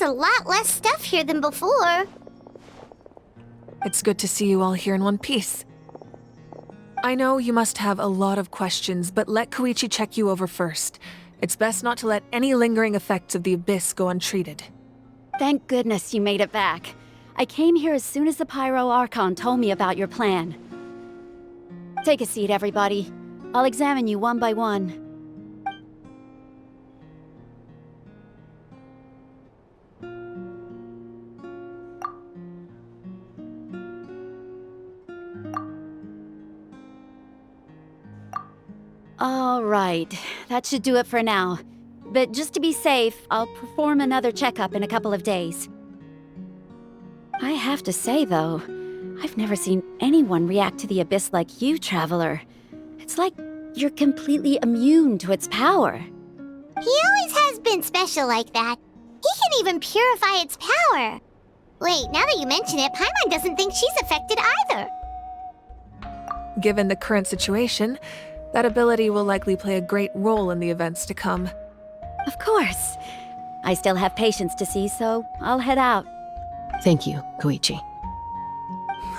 There's a lot less stuff here than before. It's good to see you all here in one piece. I know you must have a lot of questions, but let Koichi check you over first. It's best not to let any lingering effects of the Abyss go untreated. Thank goodness you made it back. I came here as soon as the Pyro Archon told me about your plan. Take a seat, everybody. I'll examine you one by one. All right, that should do it for now. But just to be safe, I'll perform another checkup in a couple of days. I have to say, though, I've never seen anyone react to the Abyss like you, Traveler. It's like you're completely immune to its power. He always has been special like that. He can even purify its power. Wait, now that you mention it, Paimon doesn't think she's affected either. Given the current situation, that ability will likely play a great role in the events to come. Of course. I still have patients to see, so I'll head out. Thank you, Koichi.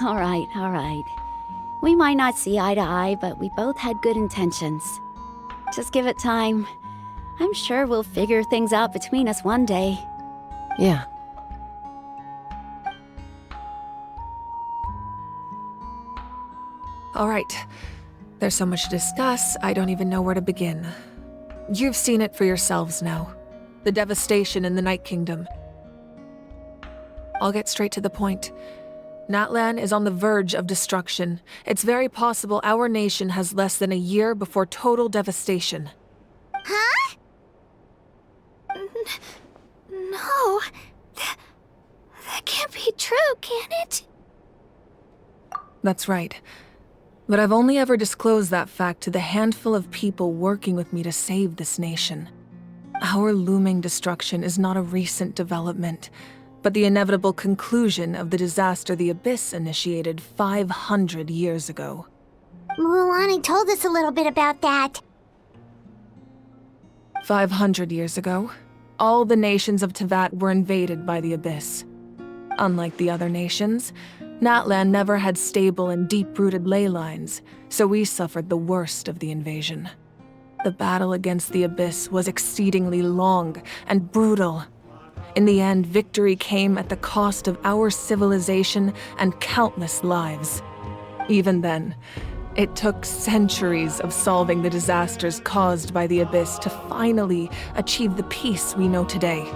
All right. We might not see eye to eye, but we both had good intentions. Just give it time. I'm sure we'll figure things out between us one day. Yeah. All right. There's so much to discuss, I don't even know where to begin. You've seen it for yourselves now. The devastation in the Night Kingdom. I'll get straight to the point. Natlan is on the verge of destruction. It's very possible our nation has less than a year before total devastation. Huh? No. That can't be true, can it? That's right. But I've only ever disclosed that fact to the handful of people working with me to save this nation. Our looming destruction is not a recent development, but the inevitable conclusion of the disaster the Abyss initiated 500 years ago. Mualani told us a little bit about that. 500 years ago, all the nations of Teyvat were invaded by the Abyss. Unlike the other nations, Natlan never had stable and deep-rooted ley lines, so we suffered the worst of the invasion. The battle against the Abyss was exceedingly long and brutal. In the end, victory came at the cost of our civilization and countless lives. Even then, it took centuries of solving the disasters caused by the Abyss to finally achieve the peace we know today.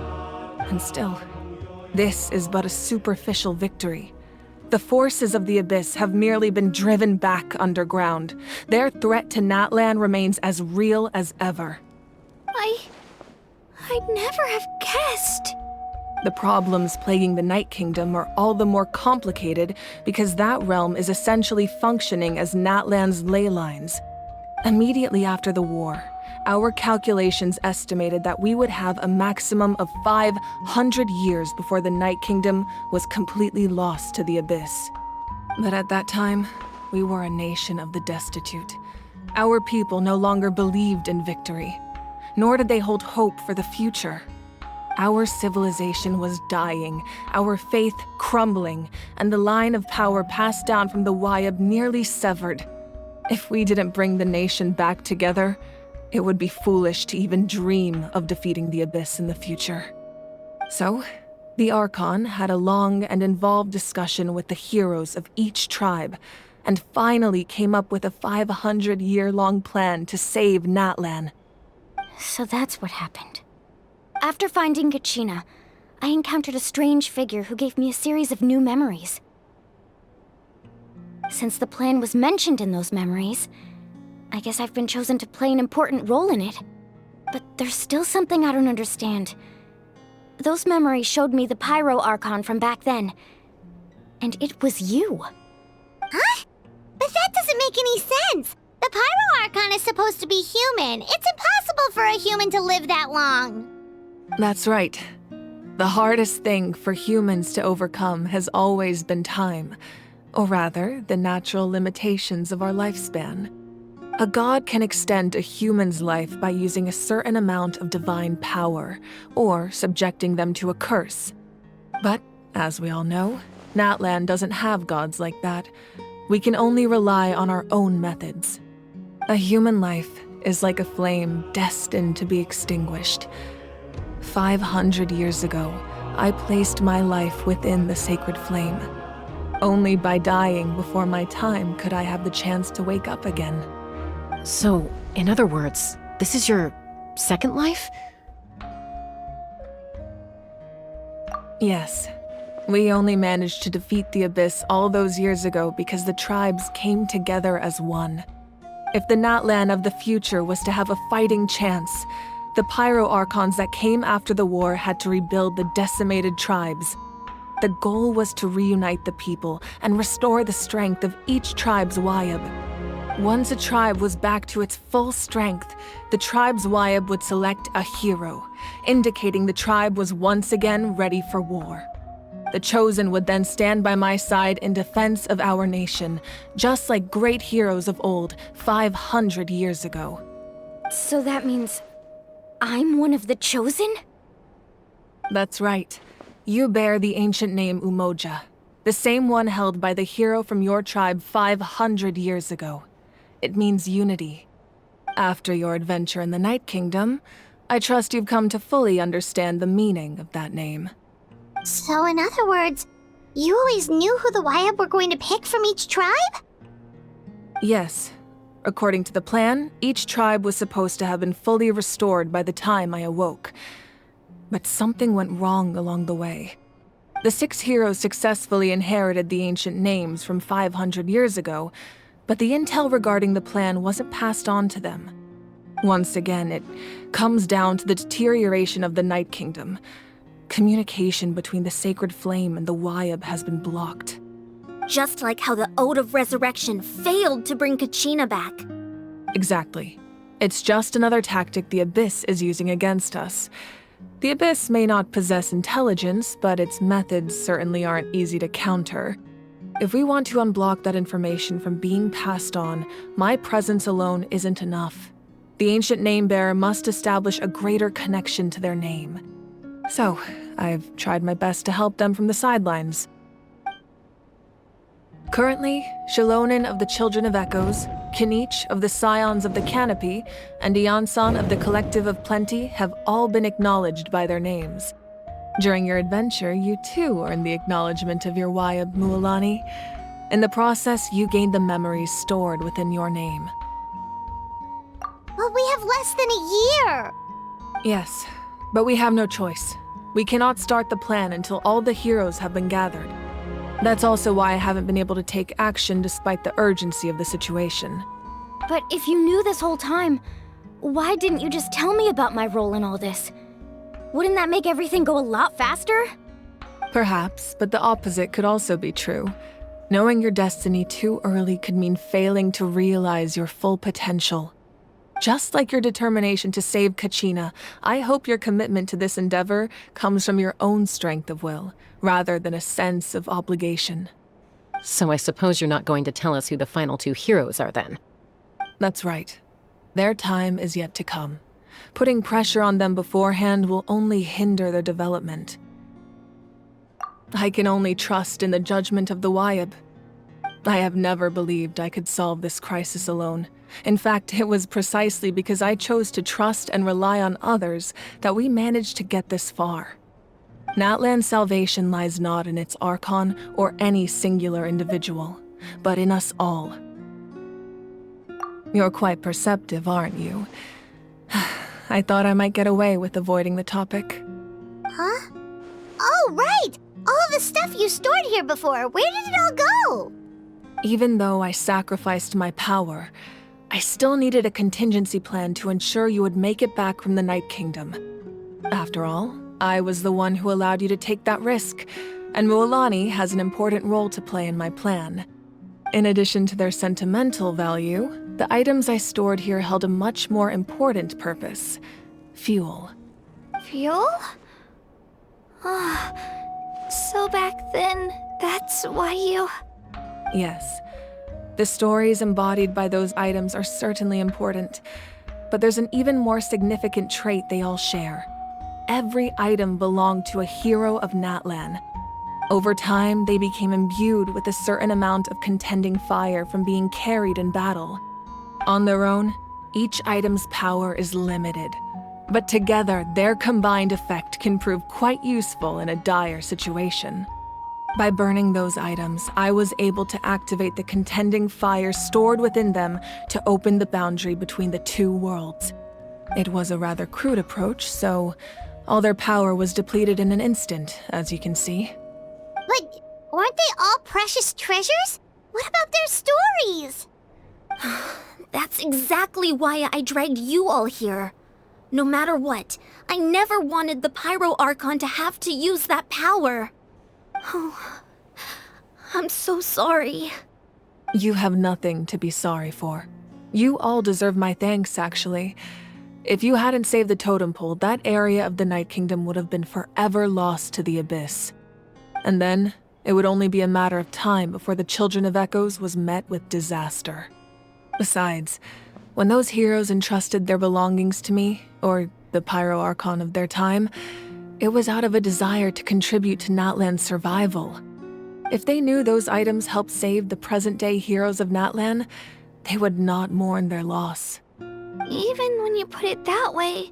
And still, this is but a superficial victory. The forces of the Abyss have merely been driven back underground. Their threat to Natlan remains as real as ever. I'd never have guessed. The problems plaguing the Night Kingdom are all the more complicated because that realm is essentially functioning as Natlan's ley lines. Immediately after the war, our calculations estimated that we would have a maximum of 500 years before the Night Kingdom was completely lost to the Abyss. But at that time, we were a nation of the destitute. Our people no longer believed in victory, nor did they hold hope for the future. Our civilization was dying, our faith crumbling, and the line of power passed down from the Wayab nearly severed. If we didn't bring the nation back together, it would be foolish to even dream of defeating the Abyss in the future. So, the Archon had a long and involved discussion with the heroes of each tribe, and finally came up with a 500-year-long plan to save Natlan. So that's what happened. After finding Kachina, I encountered a strange figure who gave me a series of new memories. Since the plan was mentioned in those memories, I guess I've been chosen to play an important role in it. But there's still something I don't understand. Those memories showed me the Pyro Archon from back then. And it was you. Huh? But that doesn't make any sense! The Pyro Archon is supposed to be human. It's impossible for a human to live that long. That's right. The hardest thing for humans to overcome has always been time, or rather, the natural limitations of our lifespan. A god can extend a human's life by using a certain amount of divine power, or subjecting them to a curse. But, as we all know, Natlan doesn't have gods like that. We can only rely on our own methods. A human life is like a flame destined to be extinguished. 500 years ago, I placed my life within the sacred flame. Only by dying before my time could I have the chance to wake up again. So, in other words, this is your second life? Yes. We only managed to defeat the Abyss all those years ago because the tribes came together as one. If the Natlan of the future was to have a fighting chance, the Pyro Archons that came after the war had to rebuild the decimated tribes. The goal was to reunite the people and restore the strength of each tribe's Wayab. Once a tribe was back to its full strength, the tribe's Wayab would select a hero, indicating the tribe was once again ready for war. The Chosen would then stand by my side in defense of our nation, just like great heroes of old 500 years ago. So that means I'm one of the Chosen? That's right. You bear the ancient name Umoja, the same one held by the hero from your tribe 500 years ago. It means unity. After your adventure in the Night Kingdom, I trust you've come to fully understand the meaning of that name. So in other words, you always knew who the Wayab were going to pick from each tribe? Yes. According to the plan, each tribe was supposed to have been fully restored by the time I awoke. But something went wrong along the way. The 6 heroes successfully inherited the ancient names from 500 years ago, but the intel regarding the plan wasn't passed on to them. Once again, it comes down to the deterioration of the Night Kingdom. Communication between the Sacred Flame and the Wayab has been blocked. Just like how the Ode of Resurrection failed to bring Kachina back. Exactly. It's just another tactic the Abyss is using against us. The Abyss may not possess intelligence, but its methods certainly aren't easy to counter. If we want to unblock that information from being passed on, my presence alone isn't enough. The ancient name-bearer must establish a greater connection to their name. So, I've tried my best to help them from the sidelines. Currently, Shilonin of the Children of Echoes, Kinich of the Scions of the Canopy, and Iansan of the Collective of Plenty have all been acknowledged by their names. During your adventure, you too earned the acknowledgement of your Wayab, Mualani. In the process, you gained the memories stored within your name. But we have less than a year! Yes, but we have no choice. We cannot start the plan until all the heroes have been gathered. That's also why I haven't been able to take action despite the urgency of the situation. But if you knew this whole time, why didn't you just tell me about my role in all this? Wouldn't that make everything go a lot faster? Perhaps, but the opposite could also be true. Knowing your destiny too early could mean failing to realize your full potential. Just like your determination to save Kachina, I hope your commitment to this endeavor comes from your own strength of will, rather than a sense of obligation. So I suppose you're not going to tell us who the final 2 heroes are then? That's right. Their time is yet to come. Putting pressure on them beforehand will only hinder their development. I can only trust in the judgment of the Wayab. I have never believed I could solve this crisis alone. In fact, it was precisely because I chose to trust and rely on others that we managed to get this far. Natlan's salvation lies not in its Archon or any singular individual, but in us all. You're quite perceptive, aren't you? I thought I might get away with avoiding the topic. Huh? Oh, right! All of the stuff you stored here before, where did it all go? Even though I sacrificed my power, I still needed a contingency plan to ensure you would make it back from the Night Kingdom. After all, I was the one who allowed you to take that risk, and Mualani has an important role to play in my plan. In addition to their sentimental value, the items I stored here held a much more important purpose: fuel. Fuel? So back then, that's why you... Yes. The stories embodied by those items are certainly important, but there's an even more significant trait they all share. Every item belonged to a hero of Natlan. Over time, they became imbued with a certain amount of contending fire from being carried in battle. On their own, each item's power is limited, but together, their combined effect can prove quite useful in a dire situation. By burning those items, I was able to activate the contending fire stored within them to open the boundary between the two worlds. It was a rather crude approach, so all their power was depleted in an instant, as you can see. But weren't they all precious treasures? What about their stories? That's exactly why I dragged you all here. No matter what, I never wanted the Pyro Archon to have to use that power. Oh, I'm so sorry. You have nothing to be sorry for. You all deserve my thanks, actually. If you hadn't saved the totem pole, that area of the Night Kingdom would have been forever lost to the abyss. And then, it would only be a matter of time before the Children of Echoes was met with disaster. Besides, when those heroes entrusted their belongings to me, or the Pyro Archon of their time, it was out of a desire to contribute to Natlan's survival. If they knew those items helped save the present-day heroes of Natlan, they would not mourn their loss. Even when you put it that way,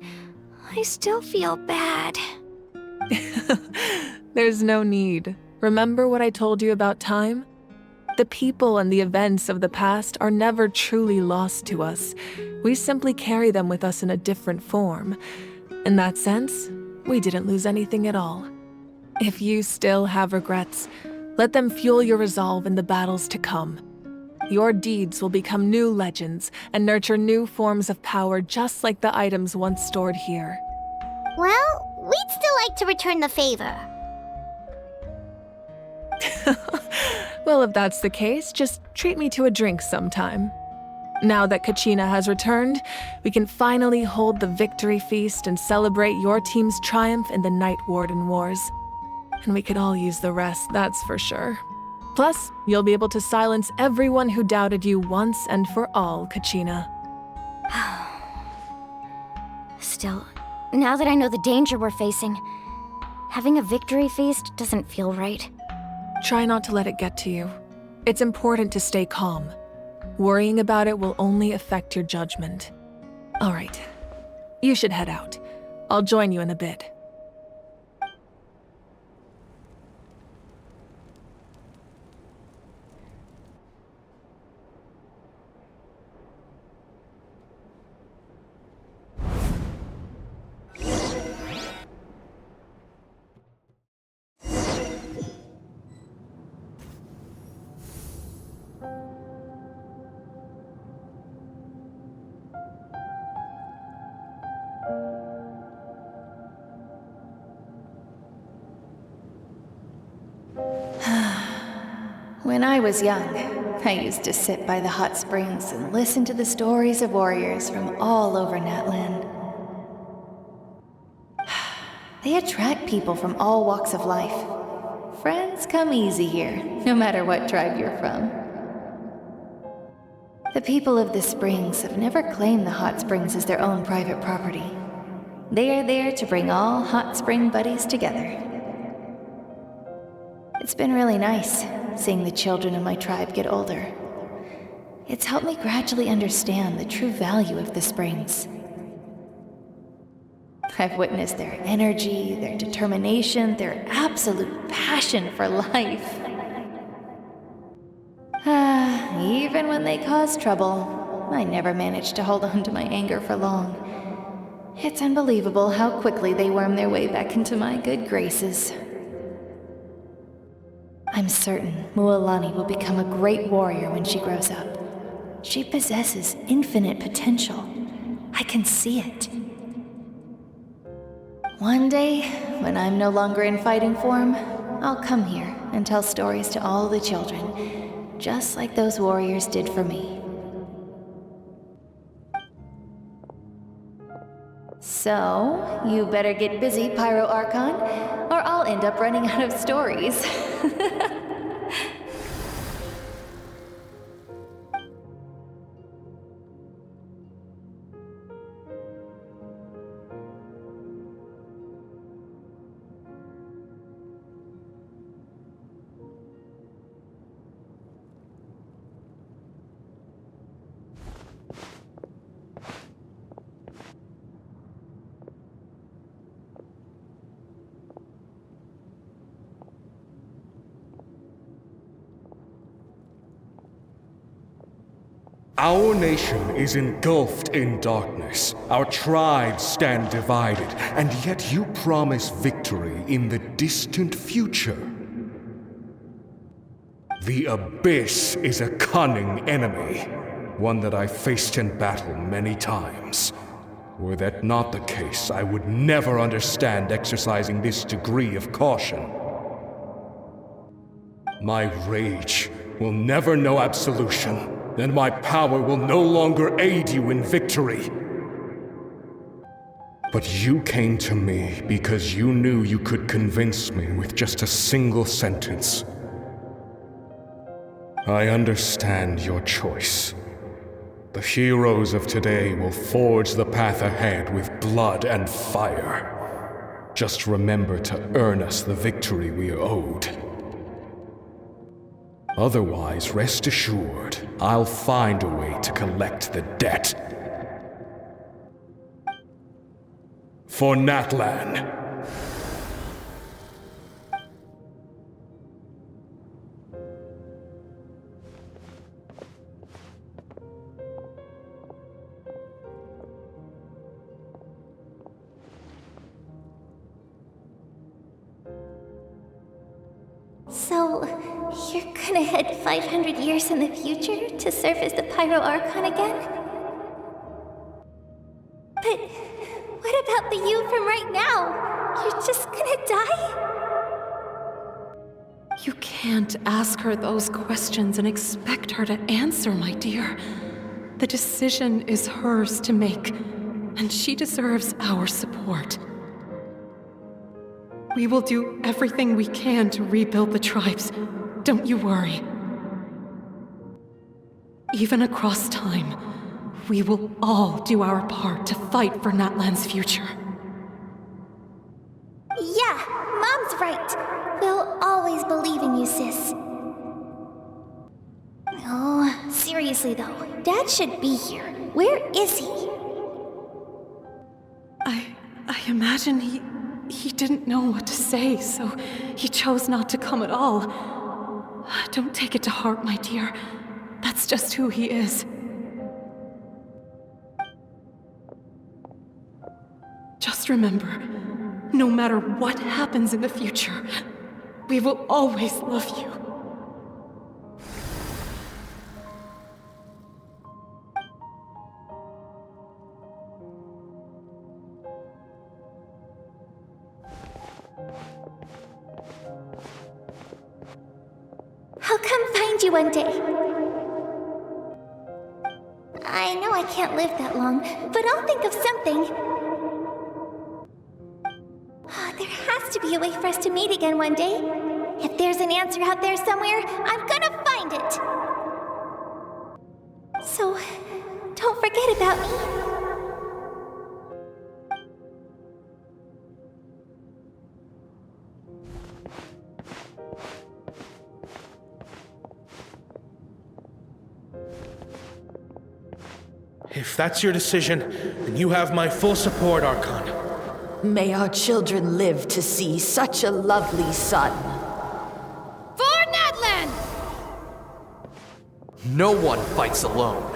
I still feel bad. There's no need. Remember what I told you about time? The people and the events of the past are never truly lost to us. We simply carry them with us in a different form. In that sense, we didn't lose anything at all. If you still have regrets, let them fuel your resolve in the battles to come. Your deeds will become new legends and nurture new forms of power just like the items once stored here. Well, we'd still like to return the favor. Well, if that's the case, just treat me to a drink sometime. Now that Kachina has returned, we can finally hold the victory feast and celebrate your team's triumph in the Night Warden Wars. And we could all use the rest, that's for sure. Plus, you'll be able to silence everyone who doubted you once and for all, Kachina. Still, now that I know the danger we're facing, having a victory feast doesn't feel right. Try not to let it get to you. It's important to stay calm. Worrying about it will only affect your judgment. All right, you should head out. I'll join you in a bit. When I was young, I used to sit by the hot springs and listen to the stories of warriors from all over Natlan. They attract people from all walks of life. Friends come easy here, no matter what tribe you're from. The people of the springs have never claimed the hot springs as their own private property. They are there to bring all hot spring buddies together. It's been really nice seeing the children of my tribe get older. It's helped me gradually understand the true value of the springs. I've witnessed their energy, their determination, their absolute passion for life. Even when they cause trouble, I never managed to hold on to my anger for long. It's unbelievable how quickly they worm their way back into my good graces. I'm certain Mualani will become a great warrior when she grows up. She possesses infinite potential. I can see it. One day, when I'm no longer in fighting form, I'll come here and tell stories to all the children, just like those warriors did for me. So, you better get busy, Pyro Archon, or I'll end up running out of stories. Our nation is engulfed in darkness. Our tribes stand divided, and yet you promise victory in the distant future. The Abyss is a cunning enemy, one that I faced in battle many times. Were that not the case, I would never understand exercising this degree of caution. My rage will never know absolution, and my power will no longer aid you in victory. But you came to me because you knew you could convince me with just a single sentence. I understand your choice. The heroes of today will forge the path ahead with blood and fire. Just remember to earn us the victory we are owed. Otherwise, rest assured, I'll find a way to collect the debt. For Natlan. So, you're gonna head 500 years in the future to serve as the Pyro Archon again? But what about the you from right now? You're just gonna die? You can't ask her those questions and expect her to answer, my dear. The decision is hers to make, and she deserves our support. We will do everything we can to rebuild the tribes. Don't you worry. Even across time, we will all do our part to fight for Natlan's future. Yeah, Mom's right. We'll always believe in you, sis. Oh, seriously though, Dad should be here. Where is he? I imagine he didn't know what to say, so he chose not to come at all. Don't take it to heart, my dear. That's just who he is. Just remember, no matter what happens in the future, we will always love you. I'll come find you one day. I know I can't live that long, but I'll think of something. There has to be a way for us to meet again one day. If there's an answer out there somewhere, I'm gonna find it. So, don't forget about me. If that's your decision, then you have my full support, Archon. May our children live to see such a lovely son. For Natlan! No one fights alone.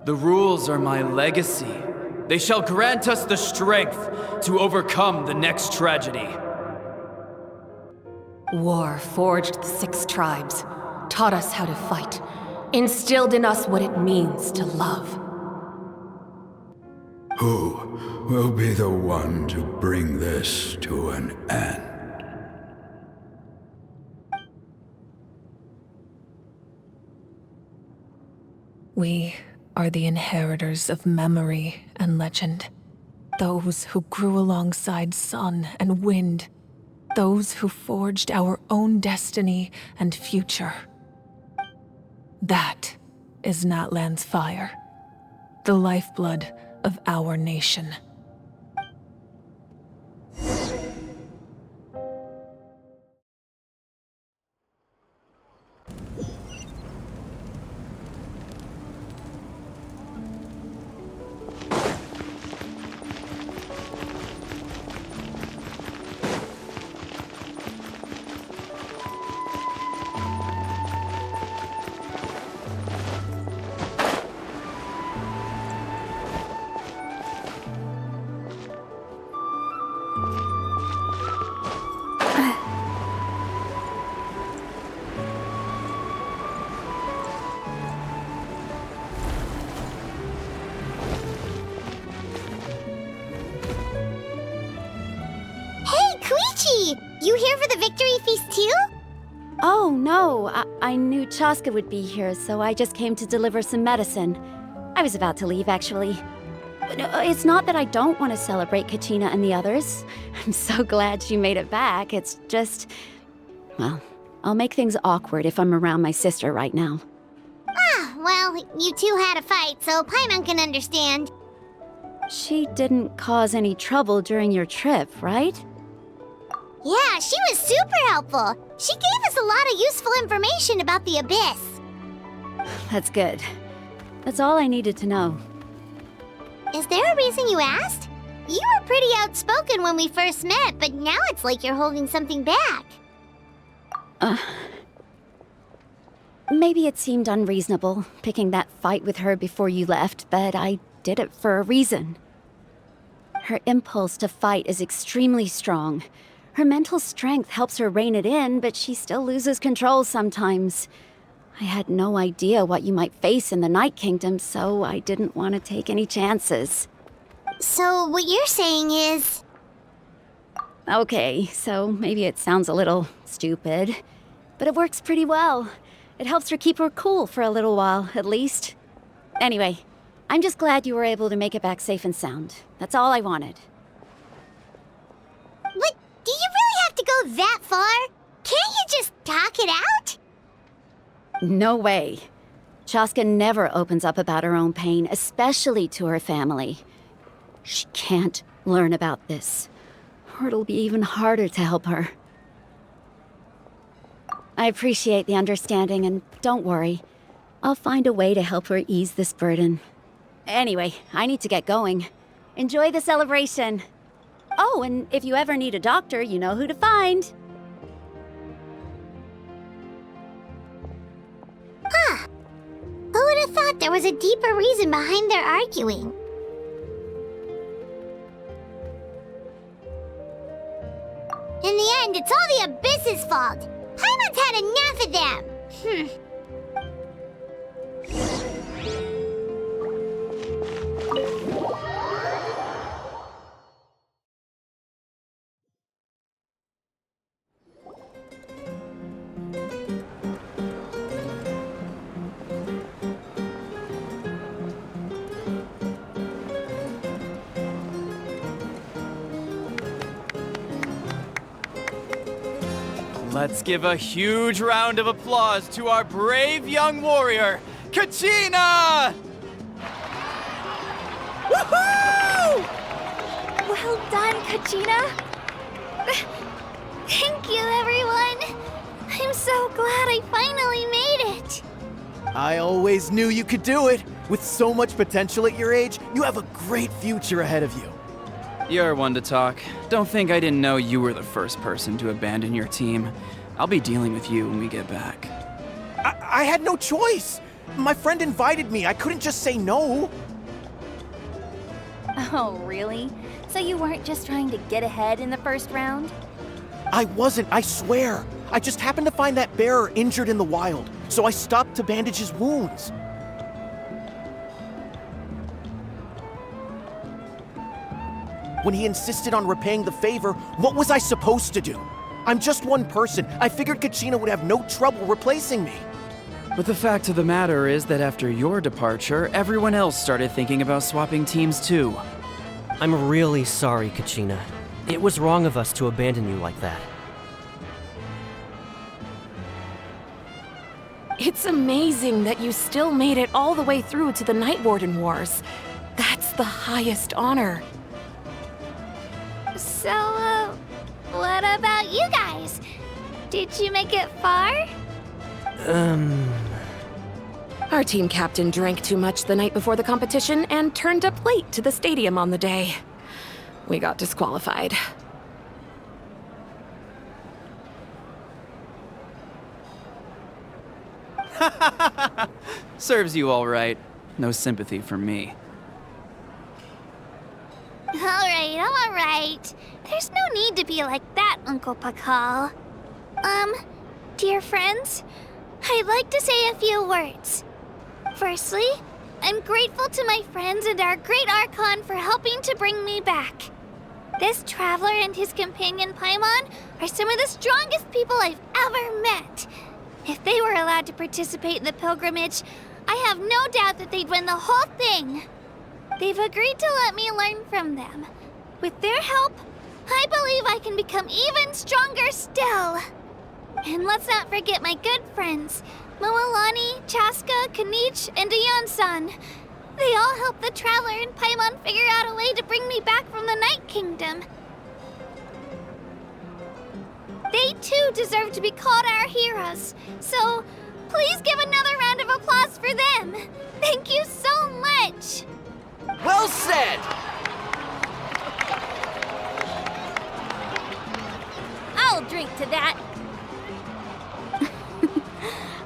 The rules are my legacy. They shall grant us the strength to overcome the next tragedy. War forged the 6 tribes, taught us how to fight, instilled in us what it means to love. Who will be the one to bring this to an end? We are the inheritors of memory and legend. Those who grew alongside sun and wind. Those who forged our own destiny and future. That is Natlan's fire, the lifeblood of our nation. You here for the victory feast too? Oh, no. I knew Chaska would be here, so I just came to deliver some medicine. I was about to leave, actually. It's not that I don't want to celebrate Kachina and the others. I'm so glad she made it back. It's just... well, I'll make things awkward if I'm around my sister right now. Ah, well, you two had a fight, so Paimon can understand. She didn't cause any trouble during your trip, right? Yeah, she was super helpful. She gave us a lot of useful information about the Abyss. That's good. That's all I needed to know. Is there a reason you asked? You were pretty outspoken when we first met, but now it's like you're holding something back. Maybe it seemed unreasonable, picking that fight with her before you left, but I did it for a reason. Her impulse to fight is extremely strong. Her mental strength helps her rein it in, but she still loses control sometimes. I had no idea what you might face in the Night Kingdom, so I didn't want to take any chances. So what you're saying is... Okay, so maybe it sounds a little stupid, but it works pretty well. It helps her keep her cool for a little while, at least. Anyway, I'm just glad you were able to make it back safe and sound. That's all I wanted. But do you really have to go that far? Can't you just talk it out? No way. Chaska never opens up about her own pain, especially to her family. She can't learn about this, or it'll be even harder to help her. I appreciate the understanding, and don't worry. I'll find a way to help her ease this burden. Anyway, I need to get going. Enjoy the celebration. Oh, and if you ever need a doctor, you know who to find. Huh. Who would have thought there was a deeper reason behind their arguing? In the end, it's all the Abyss's fault. Paimon's had enough of them. Let's give a huge round of applause to our brave young warrior, Kachina! Woohoo! Well done, Kachina. Thank you, everyone. I'm so glad I finally made it. I always knew you could do it. With so much potential at your age, you have a great future ahead of you. You're one to talk. Don't think I didn't know you were the first person to abandon your team. I'll be dealing with you when we get back. I had no choice. My friend invited me. I couldn't just say no. Oh, really? So you weren't just trying to get ahead in the first round? I wasn't, I swear. I just happened to find that bearer injured in the wild, so I stopped to bandage his wounds. When he insisted on repaying the favor, what was I supposed to do? I'm just one person. I figured Kachina would have no trouble replacing me. But the fact of the matter is that after your departure, everyone else started thinking about swapping teams too. I'm really sorry, Kachina. It was wrong of us to abandon you like that. It's amazing that you still made it all the way through to the Night Warden Wars. That's the highest honor. So, what about you guys? Did you make it far? Our team captain drank too much the night before the competition and turned up late to the stadium on the day. We got disqualified. Serves you all right. No sympathy for me. All right. There's no need to be like that, Uncle Pakal. Dear friends, I'd like to say a few words. Firstly, I'm grateful to my friends and our great Archon for helping to bring me back. This traveler and his companion Paimon are some of the strongest people I've ever met. If they were allowed to participate in the pilgrimage, I have no doubt that they'd win the whole thing. They've agreed to let me learn from them. With their help, I believe I can become even stronger still. And let's not forget my good friends, Moalani, Chaska, Kanich, and Aeon-san. They all helped the Traveler and Paimon figure out a way to bring me back from the Night Kingdom. They too deserve to be called our heroes, so please give another round of applause for them. Thank you so much! Well said! I'll drink to that.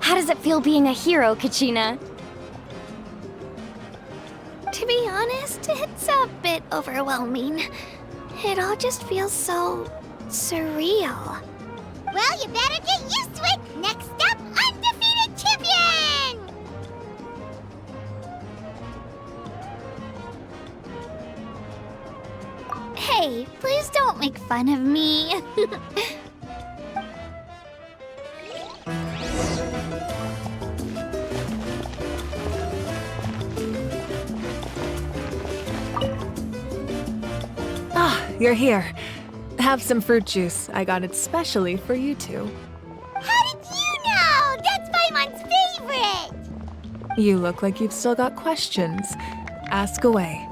How does it feel being a hero, Kachina? To be honest, it's a bit overwhelming. It all just feels so surreal. Well, you better get used to it! Next up, undefeated champion! Hey, please don't make fun of me. You're here. Have some fruit juice. I got it specially for you two. How did you know? That's Paimon's favorite! You look like you've still got questions. Ask away.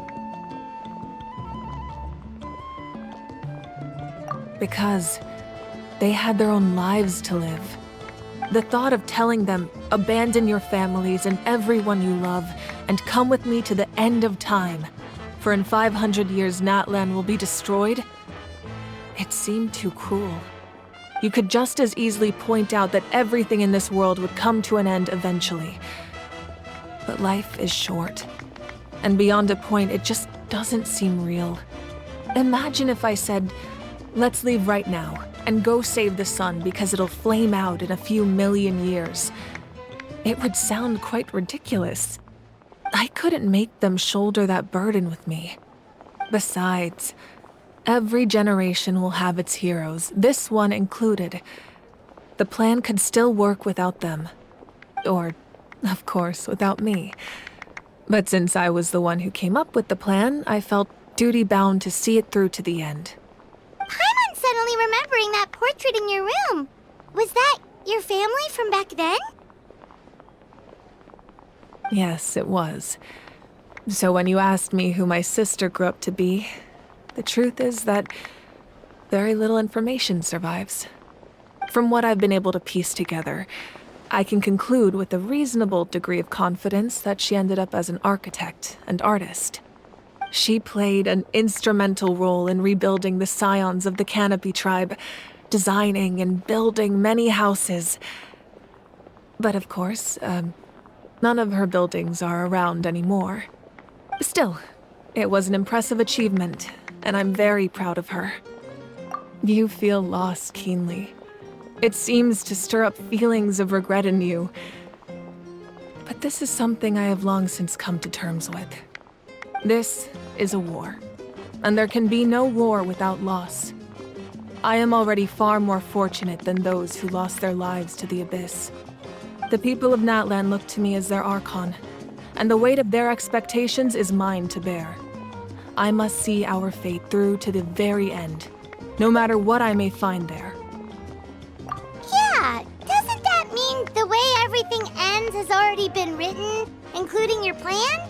Because they had their own lives to live. The thought of telling them, abandon your families and everyone you love, and come with me to the end of time, for in 500 years Natlan will be destroyed, it seemed too cruel. You could just as easily point out that everything in this world would come to an end eventually. But life is short, and beyond a point, it just doesn't seem real. Imagine if I said, let's leave right now, and go save the sun because it'll flame out in a few million years. It would sound quite ridiculous. I couldn't make them shoulder that burden with me. Besides, every generation will have its heroes, this one included. The plan could still work without them. Or, of course, without me. But since I was the one who came up with the plan, I felt duty-bound to see it through to the end. Paimon's suddenly remembering that portrait in your room. Was that your family from back then? Yes, it was. So when you asked me who my sister grew up to be, the truth is that very little information survives. From what I've been able to piece together, I can conclude with a reasonable degree of confidence that she ended up as an architect and artist. She played an instrumental role in rebuilding the scions of the Canopy tribe, designing and building many houses. But of course, none of her buildings are around anymore. Still, it was an impressive achievement, and I'm very proud of her. You feel loss keenly. It seems to stir up feelings of regret in you. But this is something I have long since come to terms with. This is a war, and there can be no war without loss. I am already far more fortunate than those who lost their lives to the Abyss. The people of Natlan look to me as their Archon, and the weight of their expectations is mine to bear. I must see our fate through to the very end, no matter what I may find there. Yeah, doesn't that mean the way everything ends has already been written, including your plan?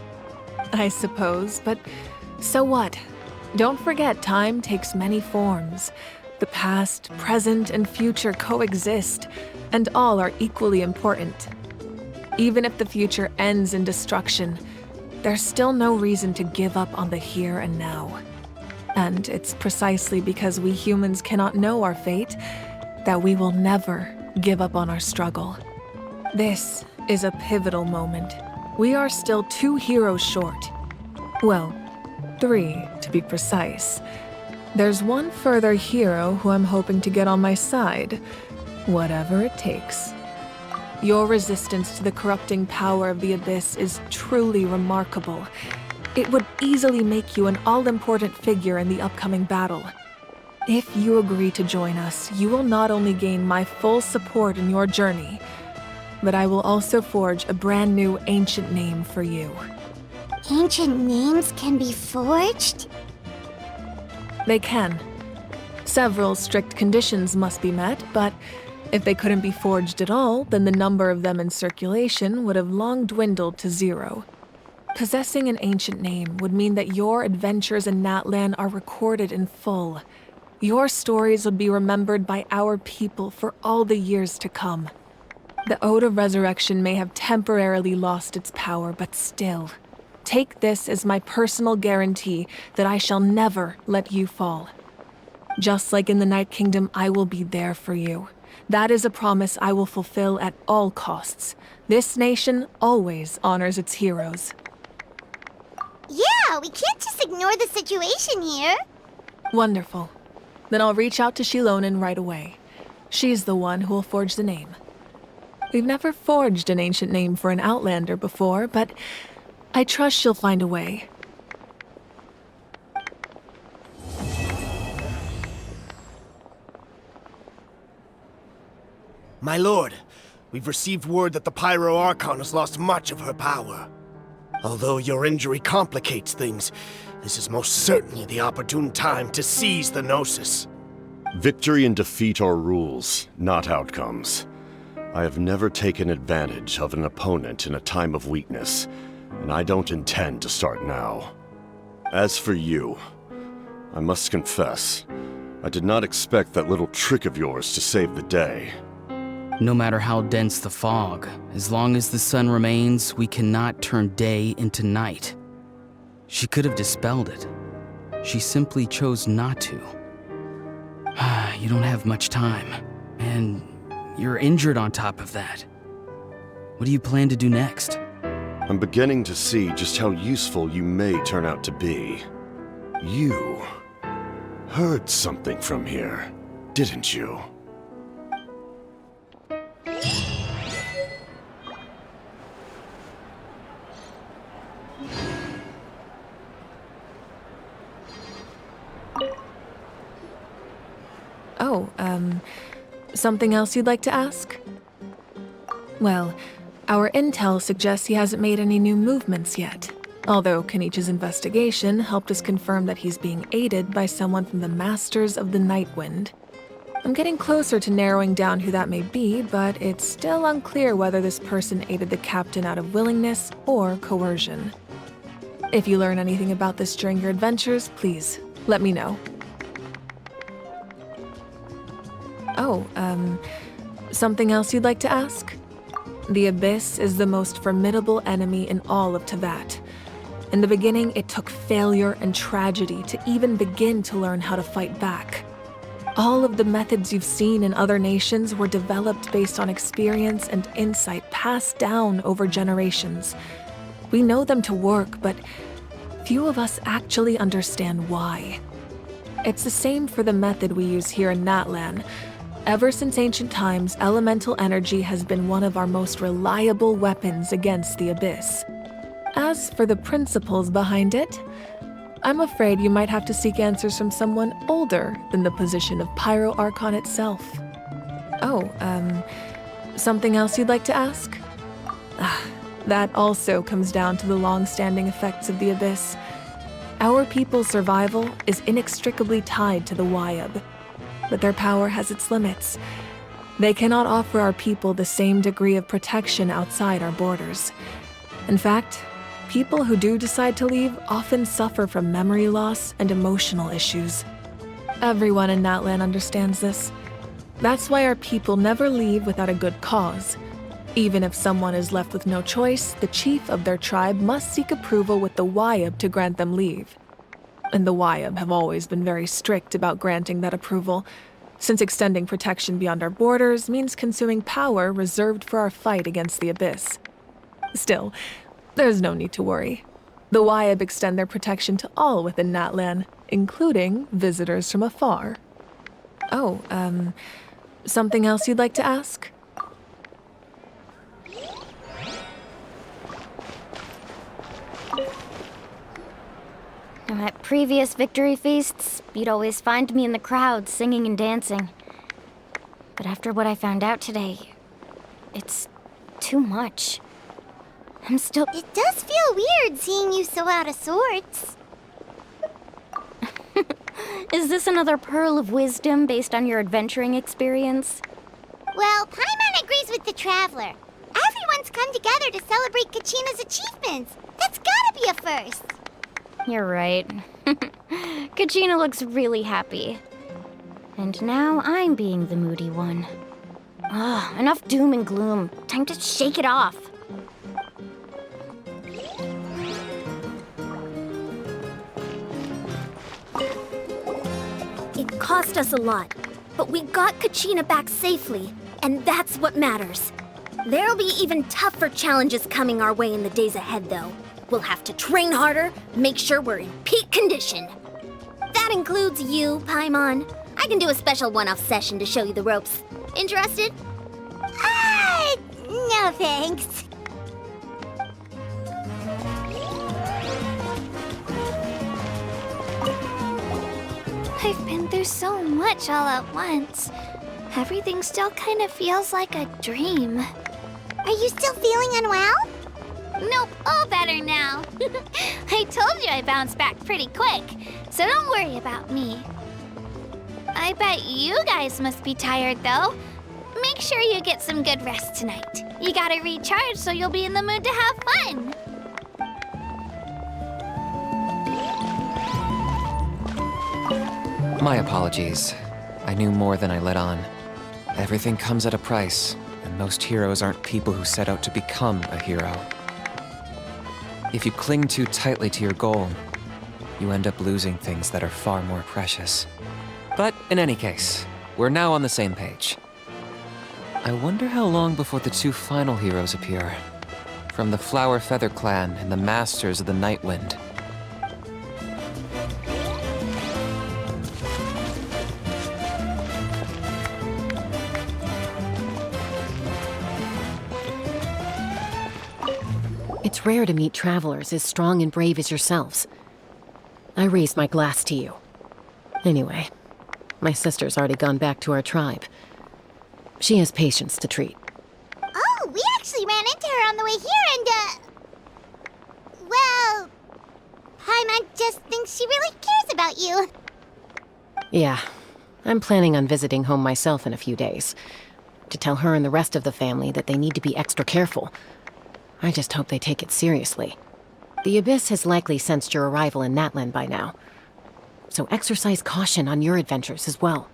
I suppose, but so what? Don't forget, time takes many forms. The past, present, and future coexist, and all are equally important. Even if the future ends in destruction, there's still no reason to give up on the here and now. And it's precisely because we humans cannot know our fate that we will never give up on our struggle. This is a pivotal moment. We are still 2 heroes short. Well, 3 to be precise. There's one further hero who I'm hoping to get on my side, whatever it takes. Your resistance to the corrupting power of the Abyss is truly remarkable, It would easily make you an all-important figure in the upcoming battle. If you agree to join us, you will not only gain my full support in your journey, but I will also forge a brand new ancient name for you. Ancient names can be forged? They can. Several strict conditions must be met, but if they couldn't be forged at all, then the number of them in circulation would have long dwindled to 0. Possessing an ancient name would mean that your adventures in Natlan are recorded in full. Your stories would be remembered by our people for all the years to come. The Ode of Resurrection may have temporarily lost its power, but still, take this as my personal guarantee that I shall never let you fall. Just like in the Night Kingdom, I will be there for you. That is a promise I will fulfill at all costs. This nation always honors its heroes. Yeah, we can't just ignore the situation here. Wonderful. Then I'll reach out to Shilonin right away. She's the one who will forge the name. We've never forged an ancient name for an Outlander before, but I trust she'll find a way. My lord, we've received word that the Pyro Archon has lost much of her power. Although your injury complicates things, this is most certainly the opportune time to seize the Gnosis. Victory and defeat are rules, not outcomes. I have never taken advantage of an opponent in a time of weakness, and I don't intend to start now. As for you, I must confess, I did not expect that little trick of yours to save the day. No matter how dense the fog, as long as the sun remains, we cannot turn day into night. She could have dispelled it. She simply chose not to. You don't have much time, and you're injured on top of that. What do you plan to do next? I'm beginning to see just how useful you may turn out to be. You heard something from here, didn't you? Oh, something else you'd like to ask? Well, our intel suggests he hasn't made any new movements yet. Although Kenichi's investigation helped us confirm that he's being aided by someone from the Masters of the Nightwind. I'm getting closer to narrowing down who that may be, but it's still unclear whether this person aided the captain out of willingness or coercion. If you learn anything about this during your adventures, please let me know. Oh, something else you'd like to ask? The Abyss is the most formidable enemy in all of Teyvat. In the beginning, it took failure and tragedy to even begin to learn how to fight back. All of the methods you've seen in other nations were developed based on experience and insight passed down over generations. We know them to work, but few of us actually understand why. It's the same for the method we use here in Natlan. Ever since ancient times, elemental energy has been one of our most reliable weapons against the Abyss. As for the principles behind it, I'm afraid you might have to seek answers from someone older than the position of Pyro Archon itself. Oh, something else you'd like to ask? That also comes down to the long-standing effects of the Abyss. Our people's survival is inextricably tied to the Wyab, but their power has its limits. They cannot offer our people the same degree of protection outside our borders. In fact, people who do decide to leave often suffer from memory loss and emotional issues. Everyone in Natlan understands this. That's why our people never leave without a good cause. Even if someone is left with no choice, the chief of their tribe must seek approval with the Wyab to grant them leave. And the Wyab have always been very strict about granting that approval, since extending protection beyond our borders means consuming power reserved for our fight against the Abyss. Still, there's no need to worry. The Wyab extend their protection to all within Natlan, including visitors from afar. Oh, something else you'd like to ask? At previous victory feasts, you'd always find me in the crowd singing and dancing. But after what I found out today, it's too much. I'm still... It does feel weird seeing you so out of sorts. Is this another pearl of wisdom based on your adventuring experience? Well, Paimon agrees with the Traveler. Everyone's come together to celebrate Kachina's achievements. That's gotta be a first. You're right. Kachina looks really happy. And now I'm being the moody one. Ugh, enough doom and gloom. Time to shake it off. It cost us a lot, but we got Kachina back safely, and that's what matters. There'll be even tougher challenges coming our way in the days ahead, though. We'll have to train harder, make sure we're in peak condition. That includes you, Paimon. I can do a special one-off session to show you the ropes. Interested? No thanks. I've been through so much all at once. Everything still kind of feels like a dream. Are you still feeling unwell? Nope, all better now. I told you I bounced back pretty quick, so don't worry about me. I bet you guys must be tired, though. Make sure you get some good rest tonight. You gotta recharge so you'll be in the mood to have fun. My apologies. I knew more than I let on. Everything comes at a price, and most heroes aren't people who set out to become a hero. If you cling too tightly to your goal, you end up losing things that are far more precious. But in any case, we're now on the same page. I wonder how long before the two final heroes appear. From the Flower Feather Clan and the Masters of the Night Wind. It's rare to meet travelers as strong and brave as yourselves. I raise my glass to you. Anyway, my sister's already gone back to our tribe. She has patients to treat. Oh, we actually ran into her on the way here and, well, Paimon just thinks she really cares about you. Yeah, I'm planning on visiting home myself in a few days. To tell her and the rest of the family that they need to be extra careful. I just hope they take it seriously. The Abyss has likely sensed your arrival in Natlan by now. So exercise caution on your adventures as well.